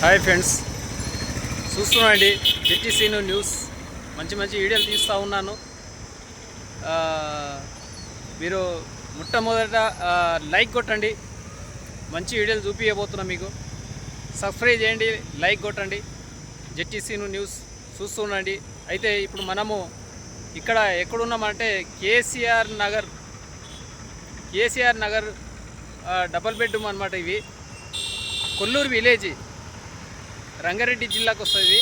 Hi friends, చూస్తున్నాండి జెట్టీసీను news. మంచి వీడియోలు తీస్తూ ఉన్నాను. మీరు మొట్టమొదట లైక్ కొట్టండి. మంచి వీడియోలు చూపించబోతున్నాం మీకు. సబ్స్క్రైబ్ చేయండి, లైక్ కొట్టండి. జెట్టీసీను న్యూస్ చూస్తుండండి. అయితే ఇప్పుడు మనము ఇక్కడ ఎక్కడున్నామంటే కేసీఆర్ నగర్ డబల్ బెడ్రూమ్ అనమాట. ఇవి కొల్లూరు విలేజ్, రంగారెడ్డి జిల్లాకు వస్తుంది.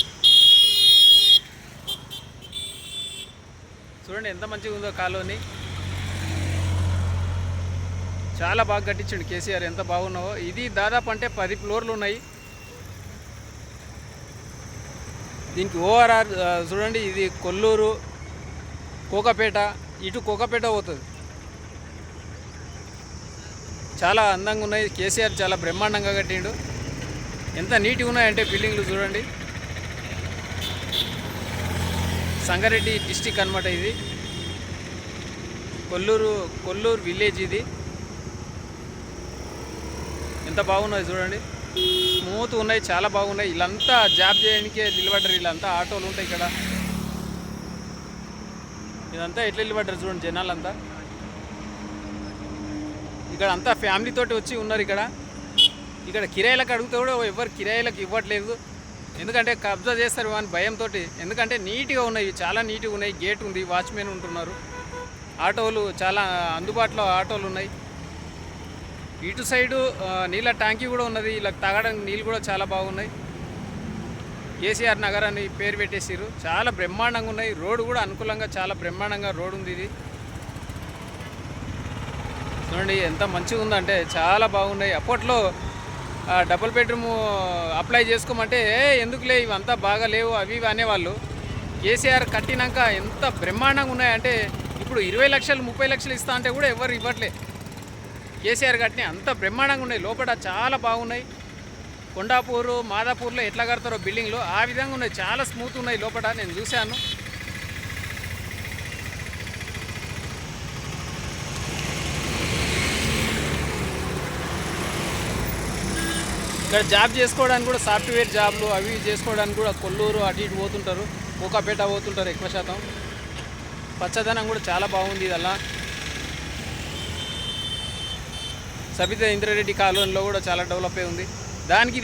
చూడండి ఎంత మంచిగా ఉందో కాలనీ. చాలా బాగా కట్టించండి కేసీఆర్, ఎంత బాగున్నావో. ఇది దాదాపు అంటే 10 ఫ్లోర్లు ఉన్నాయి. దీనికి ఓఆర్ఆర్ చూడండి. ఇది కొల్లూరు, కోకాపేట, ఇటు కోకాపేట పోతుంది. చాలా అందంగా ఉన్నాయి. కేసీఆర్ చాలా బ్రహ్మాండంగా కట్టిండు. ఎంత నీట్గా ఉన్నాయంటే బిల్డింగ్లు చూడండి. సంగారెడ్డి డిస్టిక్ అనమాట ఇది. కొల్లూరు విలేజ్ ఇది. ఎంత బాగున్నాయి చూడండి. స్మూత్ ఉన్నాయి, చాలా బాగున్నాయి. వీళ్ళంతా జాబ్ చేయడానికే నిలబడ్డారు. వీళ్ళంతా ఆటోలు ఉంటాయి ఇక్కడ. ఇదంతా ఎట్లా నిలబడ్డారు చూడండి జనాలంతా. ఇక్కడ అంతా ఫ్యామిలీతోటి వచ్చి ఉన్నారు. ఇక్కడ కిరాయిలకు అడిగితే కూడా ఎవరు కిరాయిలకు ఇవ్వట్లేదు. ఎందుకంటే కబ్జా చేస్తారు అని భయంతో. ఎందుకంటే నీట్గా ఉన్నాయి, చాలా నీట్గా ఉన్నాయి. గేట్ ఉంది, వాచ్మెన్ ఉంటున్నారు. ఆటోలు చాలా అందుబాటులో ఆటోలు ఉన్నాయి. ఇటు సైడు నీళ్ళ ట్యాంకీ కూడా ఉన్నది. ఇలా తాగడానికి నీళ్ళు కూడా చాలా బాగున్నాయి. కేసీఆర్ నగర్ అని పేరు పెట్టేసారు. చాలా బ్రహ్మాండంగా ఉన్నాయి. రోడ్డు కూడా అనుకూలంగా చాలా బ్రహ్మాండంగా రోడ్డు ఉంది. ఇది చూడండి ఎంత మంచిగా ఉందంటే చాలా బాగున్నాయి. అప్పట్లో డబుల్ బెడ్రూమ్ అప్లై చేసుకోమంటే ఎందుకులే ఇవంతా బాగా లేవు అవి అనేవాళ్ళు. కేసీఆర్ కట్టినాక ఎంత బ్రహ్మాండంగా ఉన్నాయంటే ఇప్పుడు 20 లక్షలు 30 లక్షలు ఇస్తా అంటే కూడా ఎవరు ఇవ్వట్లే. కేసీఆర్ కట్టిన అంత బ్రహ్మాండంగా ఉన్నాయి. లోపల చాలా బాగున్నాయి. కొండాపూరు, మాదాపూర్లో ఎట్లా కడతారో బిల్డింగ్లు ఆ విధంగా ఉన్నాయి. చాలా స్మూత్ ఉన్నాయి లోపల, నేను చూశాను. ఇక్కడ జాబ్ చేసుకోవడానికి కూడా సాఫ్ట్వేర్ జాబ్లు అవి చేసుకోవడానికి కూడా కొల్లూరు అటు ఇటు పోతుంటారు, కోకాపేట పోతుంటారు ఎక్కువ శాతం. పచ్చదనం కూడా చాలా బాగుంది. ఇదల్లా సబితా ఇంద్రారెడ్డి కాలనీలో కూడా చాలా డెవలప్ అయి ఉంది.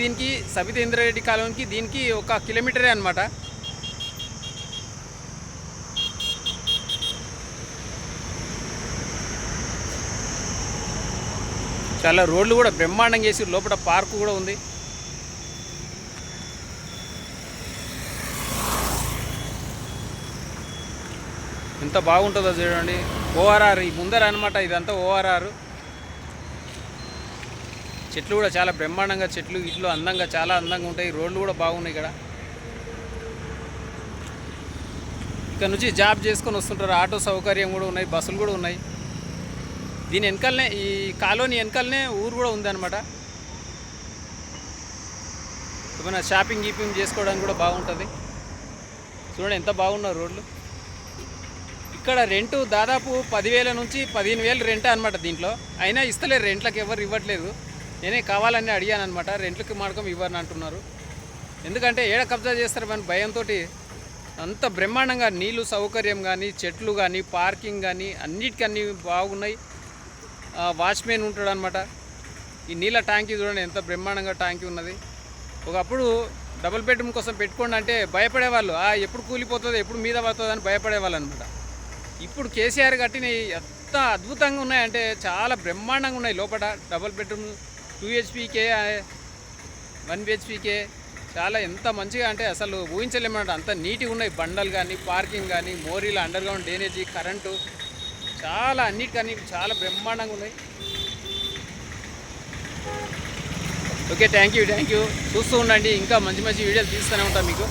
దీనికి సబితా ఇంద్రారెడ్డి కాలనీకి దీనికి 1 కిలోమీటరే అనమాట. చాలా రోడ్లు కూడా బ్రహ్మాండంగా చేసి లోపల పార్కు కూడా ఉంది. ఎంత బాగుంటుందో చూడండి. ఓఆర్ఆర్ ఈ ముందర అనమాట. ఇదంతా ఓఆర్ఆర్. చెట్లు కూడా చాలా బ్రహ్మాండంగా, చెట్లు ఇట్లు అందంగా, చాలా అందంగా ఉంటాయి. రోడ్లు కూడా బాగున్నాయి. ఇక్కడ నుంచి జాబ్ చేసుకొని వస్తుంటారు. ఆటో సౌకర్యం కూడా ఉన్నాయి, బస్సులు కూడా ఉన్నాయి. దీని వెనకాలనే, ఈ కాలనీ వెనకాలనే ఊరు కూడా ఉందన్నమాట. ఏమైనా షాపింగ్ చేసుకోవడానికి కూడా బాగుంటుంది. చూడండి ఎంత బాగున్నారు రోడ్లు. ఇక్కడ రెంటు దాదాపు 10,000 నుంచి 15,000 రెంట్ అనమాట. దీంట్లో అయినా ఇస్తలేరు, రెంట్లకు ఎవరు ఇవ్వట్లేదు. నేనే కావాలని అడిగాను అనమాట. రెంట్లకి మాడకం ఇవ్వని అంటున్నారు. ఎందుకంటే ఏడ కబ్జా చేస్తారు మన భయంతో. అంత బ్రహ్మాండంగా నీళ్ళు సౌకర్యం కానీ, చెట్లు కానీ, పార్కింగ్ కానీ అన్నిటికన్నీ బాగున్నాయి. వాచ్మెన్ ఉంటాడు అనమాట. ఈ నీళ్ళ ట్యాంకీ చూడండి ఎంత బ్రహ్మాండంగా ట్యాంకీ ఉన్నది. ఒకప్పుడు డబుల్ బెడ్రూమ్ కోసం పెట్టుకోండి అంటే భయపడేవాళ్ళు. ఎప్పుడు కూలిపోతుందో, ఎప్పుడు మీద పడుతుందో అని భయపడేవాళ్ళు అనమాట. ఇప్పుడు కేసీఆర్ కట్టినవి ఎంత అద్భుతంగా ఉన్నాయంటే చాలా బ్రహ్మాండంగా ఉన్నాయి. లోపల డబుల్ బెడ్రూమ్ 2 హెచ్పీకే 1 హెచ్పీకే చాలా ఎంత మంచిగా అంటే అసలు ఊహించలేమన్నమాట. అంత నీట్గా ఉన్నాయి. బండలు కానీ, పార్కింగ్ కానీ, మోరీలు, అండర్గ్రౌండ్ డ్రైనేజీ, కరెంటు, చాలా అన్నిటికన్నీ చాలా బ్రహ్మాండంగా ఉన్నాయి. Okay, thank you. చూస్తూ ఉండండి. ఇంకా మంచి వీడియోలు తీస్తూనే ఉంటాం మీకు.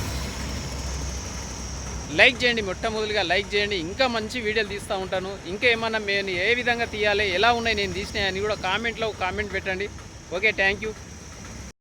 లైక్ చేయండి, మొట్టమొదటిగా లైక్ చేయండి. ఇంకా మంచి వీడియోలు తీస్తూ ఉంటాను. ఇంకా ఏమన్నా నేను ఏ విధంగా తీయాలి, ఎలా ఉన్నాయి నేను తీసినాయి అని కూడా కామెంట్ పెట్టండి. Okay, thank you.